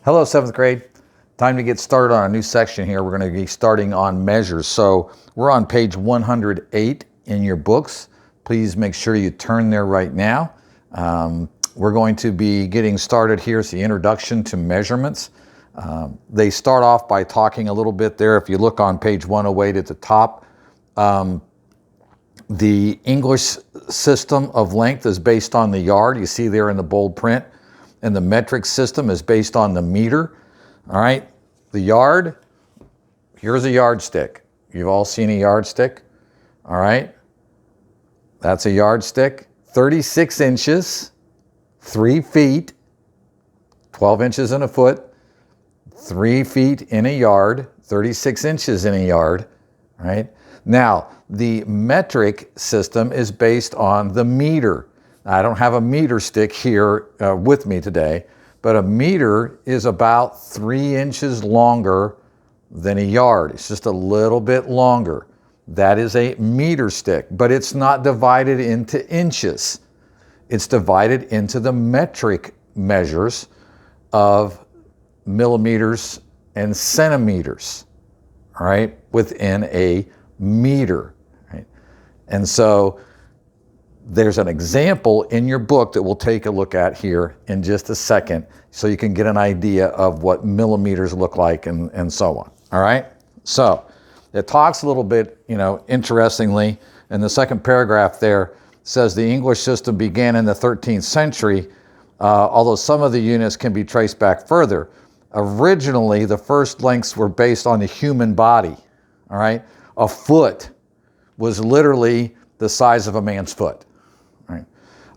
Hello, 7th grade. Time to get started on a new section here. We're going to be starting on measures. So we're on page 108 in your books. Please make sure you turn there right now. We're going to be getting started here. It's the introduction to measurements. They start off by talking a little bit there. If you look on page 108 at the top, the English system of length is based on the yard. You see there in the bold print. And the metric system is based on the meter. All right, the yard, here's a yardstick. You've all seen a yardstick. All right, that's a yardstick. 36 inches, 3 feet, 12 inches in a foot, 3 feet in a yard, 36 inches in a yard. All right, now the metric system is based on the meter. I don't have a meter stick here with me today, but a meter is about 3 inches longer than a yard. It's just a little bit longer. That is a meter stick, but it's not divided into inches. It's divided into the metric measures of millimeters and centimeters, all right, within a meter, right? And so there's an example in your book that we'll take a look at here in just a second so you can get an idea of what millimeters look like and so on. All right? So it talks a little bit, interestingly, in the second paragraph there says the English system began in the 13th century, although some of the units can be traced back further. Originally, the first lengths were based on the human body. All right? A foot was literally the size of a man's foot.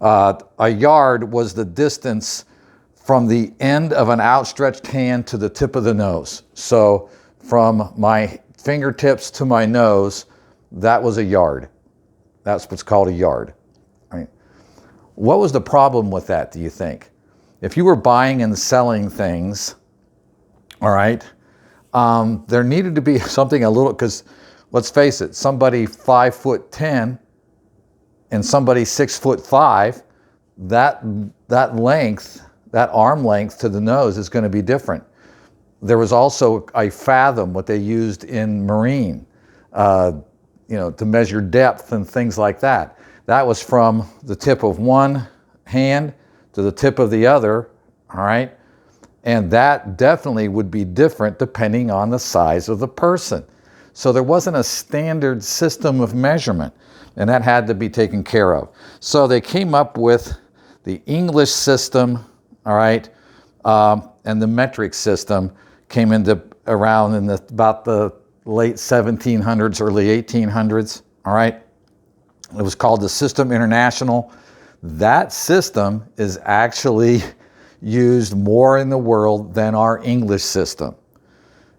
A yard was the distance from the end of an outstretched hand to the tip of the nose. So from my fingertips to my nose, that was a yard. That's what's called a yard. Right? What was the problem with that, do you think? If you were buying and selling things, all right, there needed to be something a little, because let's face it, somebody 5'10" and somebody 6'5", that length, that arm length to the nose is going to be different. There was also a fathom, what they used in Marine, to measure depth and things like that. That was from the tip of one hand to the tip of the other, all right? And that definitely would be different depending on the size of the person. So there wasn't a standard system of measurement, and that had to be taken care of. So they came up with the English system, all right, and the metric system came into around in about the late 1700s, early 1800s, all right. It was called the System International. That system is actually used more in the world than our English system.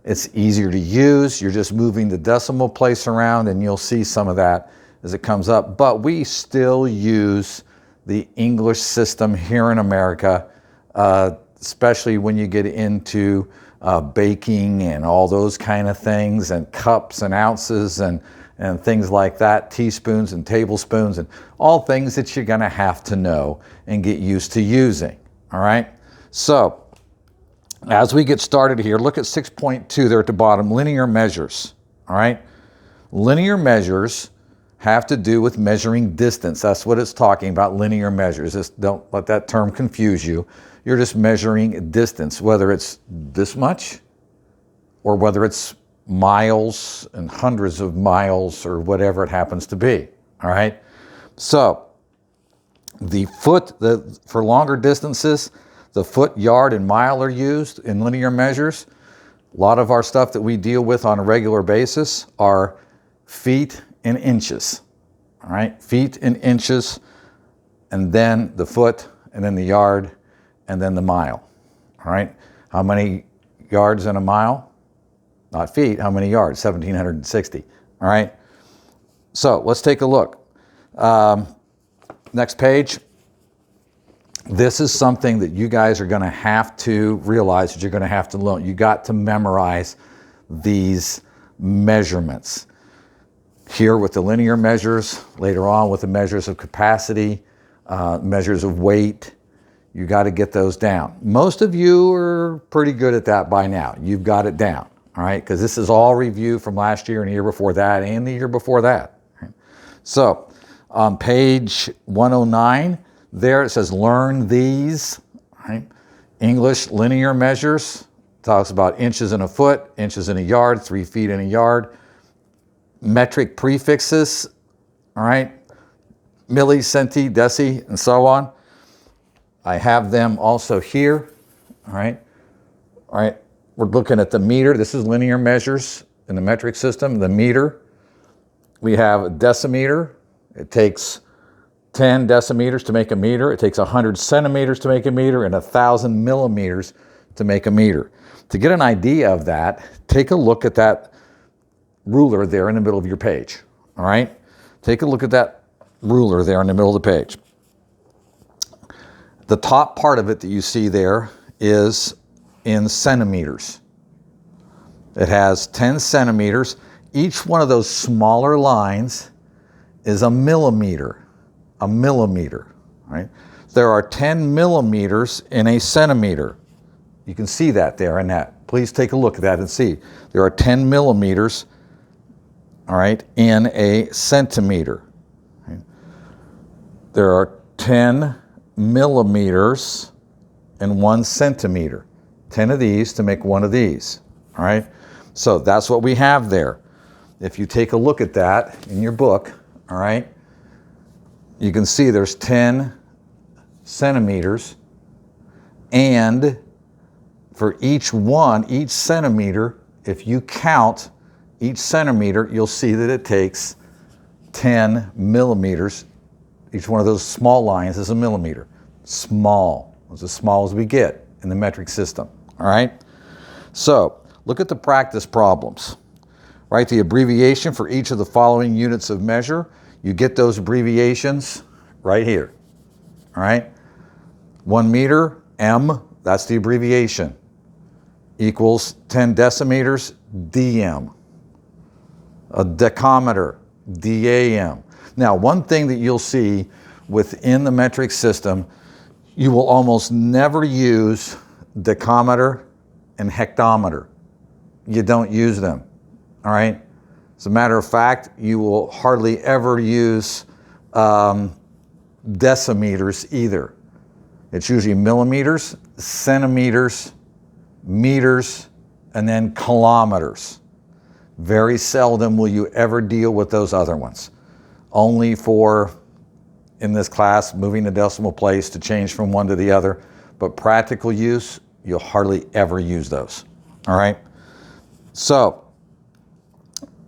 It's easier to use. You're just moving the decimal place around, and you'll see some of that as it comes up. But we still use the English system here in America, especially when you get into baking and all those kind of things, and cups and ounces and things like that, teaspoons and tablespoons, and all things that you're going to have to know and get used to using. All right? So as we get started here, look at 6.2 there at the bottom, linear measures. All right? Linear measures have to do with measuring distance. That's what it's talking about, linear measures. Just don't let that term confuse you. You're just measuring distance, whether it's this much or whether it's miles and hundreds of miles or whatever it happens to be. All right? So the foot, for longer distances, the foot, yard, and mile are used in linear measures. A lot of our stuff that we deal with on a regular basis are feet and inches. All right, feet and inches, and then the foot, and then the yard, and then the mile. All right, how many yards in a mile? Not feet, how many yards? 1,760. All right, so let's take a look. Next page. This is something that you guys are going to have to realize that you're going to have to learn. You got to memorize these measurements. Here with the linear measures, later on with the measures of capacity, measures of weight. You got to get those down. Most of you are pretty good at that by now. You've got it down, all right? Because this is all review from last year and the year before that and the year before that. Right? So on page 109, there it says learn these, right? English linear measures, talks about inches in a foot, inches in a yard, 3 feet in a yard. Metric prefixes, all right? Milli, centi, deci, and so on. I have them also here, all right? All right, we're looking at the meter. This is linear measures in the metric system, the meter. We have a decimeter. It takes 10 decimeters to make a meter. It takes 100 centimeters to make a meter and 1,000 millimeters to make a meter. To get an idea of that, take a look at that ruler there in the middle of your page, all right? Take a look at that ruler there in the middle of the page. The top part of it that you see there is in centimeters. It has 10 centimeters. Each one of those smaller lines is a millimeter, right? There are 10 millimeters in a centimeter. You can see that there in that. Please take a look at that and see. There are 10 millimeters, all right, in a centimeter. Right? There are 10 millimeters in 1 centimeter. 10 of these to make one of these, all right? So that's what we have there. If you take a look at that in your book, all right, you can see there's 10 centimeters, and for each centimeter, if you count each centimeter, you'll see that it takes 10 millimeters. Each one of those small lines is a millimeter. Small, it's as small as we get in the metric system, all right? So look at the practice problems. Write the abbreviation for each of the following units of measure. You get those abbreviations right here, all right? 1 meter, M, that's the abbreviation, equals 10 decimeters, DM. A decameter, DAM. Now, one thing that you'll see within the metric system, you will almost never use decameter and hectometer. You don't use them, all right? As a matter of fact, you will hardly ever use decimeters either. It's usually millimeters, centimeters, meters, and then kilometers. Very seldom will you ever deal with those other ones. Only for, in this class, moving the decimal place to change from one to the other. But practical use, you'll hardly ever use those, all right? So,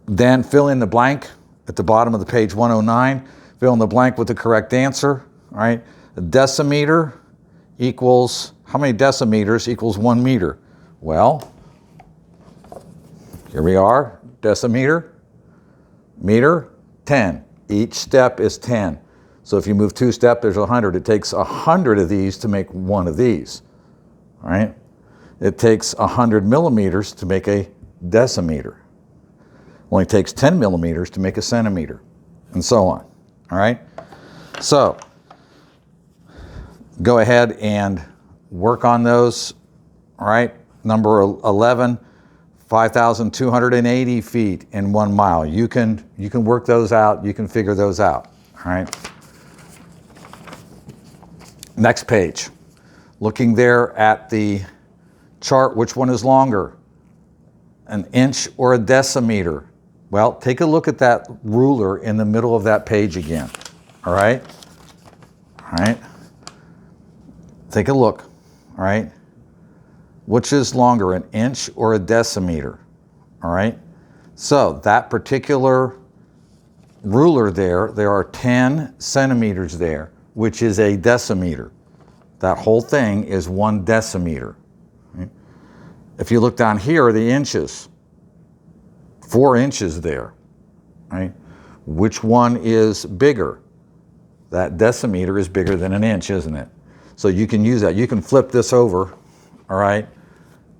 then fill in the blank at the bottom of the page 109. Fill in the blank with the correct answer, all right? A decimeter equals, how many decimeters equals 1 meter? Well, here we are, decimeter, meter, 10. Each step is 10. So if you move 2 steps, there's 100. It takes 100 of these to make one of these, all right? It takes 100 millimeters to make a decimeter. Only takes 10 millimeters to make a centimeter, and so on, all right? So go ahead and work on those, all right? Number 11, 5,280 feet in 1 mile. You can work those out. You can figure those out, all right? Next page. Looking there at the chart, which one is longer? An inch or a decimeter? Well, take a look at that ruler in the middle of that page again, all right? All right? Take a look, all right? Which is longer, an inch or a decimeter, all right? So that particular ruler there are 10 centimeters there, which is a decimeter. That whole thing is 1 decimeter. Right? If you look down here are the inches, 4 inches there, right? Which one is bigger? That decimeter is bigger than an inch, isn't it? So you can use that. You can flip this over, all right,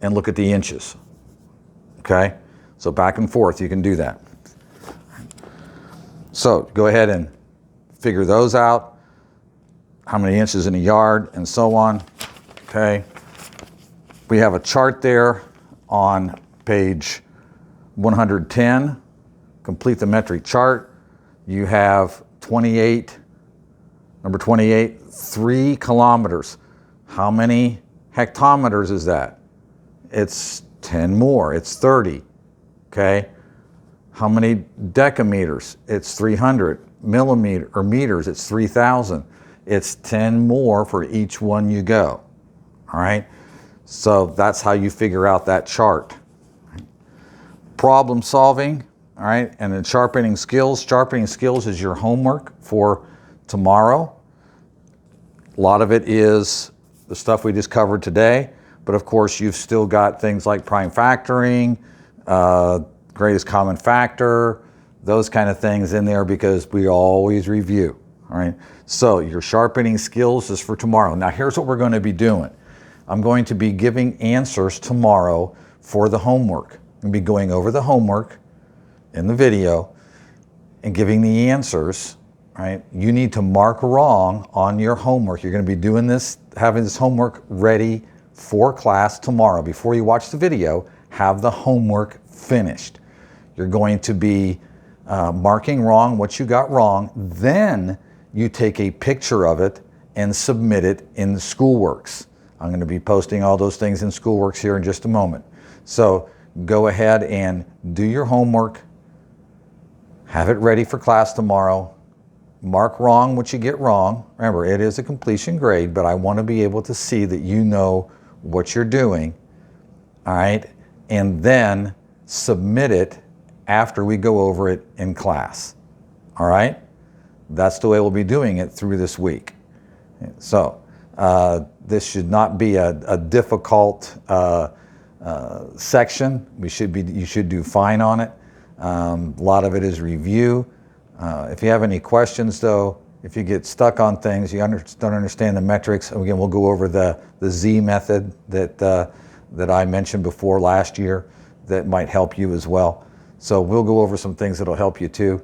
and look at the inches, okay? So back and forth, you can do that. So go ahead and figure those out. how many inches in a yard, and so on. Okay. We have a chart there on page 110. Complete the metric chart. You have 28, number 28, 3 kilometers. How many hectometers is that? It's 10 more, it's 30, okay? How many decameters? It's 300. Millimeter or meters, it's 3,000. It's 10 more for each one you go, all right? So that's how you figure out that chart. Problem solving, all right, and then sharpening skills. Sharpening skills is your homework for tomorrow. A lot of it is the stuff we just covered today, but of course you've still got things like prime factoring, greatest common factor, those kind of things in there because we always review, all right? So your sharpening skills is for tomorrow. Now here's what we're going to be doing. I'm going to be giving answers tomorrow for the homework. I'm going to be going over the homework in the video and giving the answers, right? You need to mark wrong on your homework. You're going to be doing this, having this homework ready for class tomorrow. Before you watch the video, have the homework finished. You're going to be marking wrong what you got wrong. Then you take a picture of it and submit it in the Schoolworks. I'm going to be posting all those things in Schoolworks here in just a moment. So go ahead and do your homework. Have it ready for class tomorrow. Mark wrong what you get wrong. Remember, it is a completion grade, but I want to be able to see that you know what you're doing, all right? And then submit it after we go over it in class, all right? That's the way we'll be doing it through this week. So this should not be a difficult section. You should do fine on it. A lot of it is review. If you have any questions though, if you get stuck on things, you don't understand the metrics, again, we'll go over the Z method that I mentioned before last year that might help you as well. So we'll go over some things that'll help you too.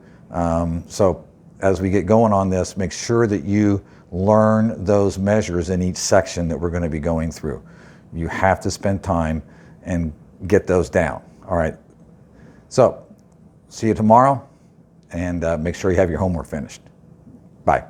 So as we get going on this, make sure that you learn those measures in each section that we're going to be going through. You have to spend time and get those down. All right. So see you tomorrow, and make sure you have your homework finished. Bye.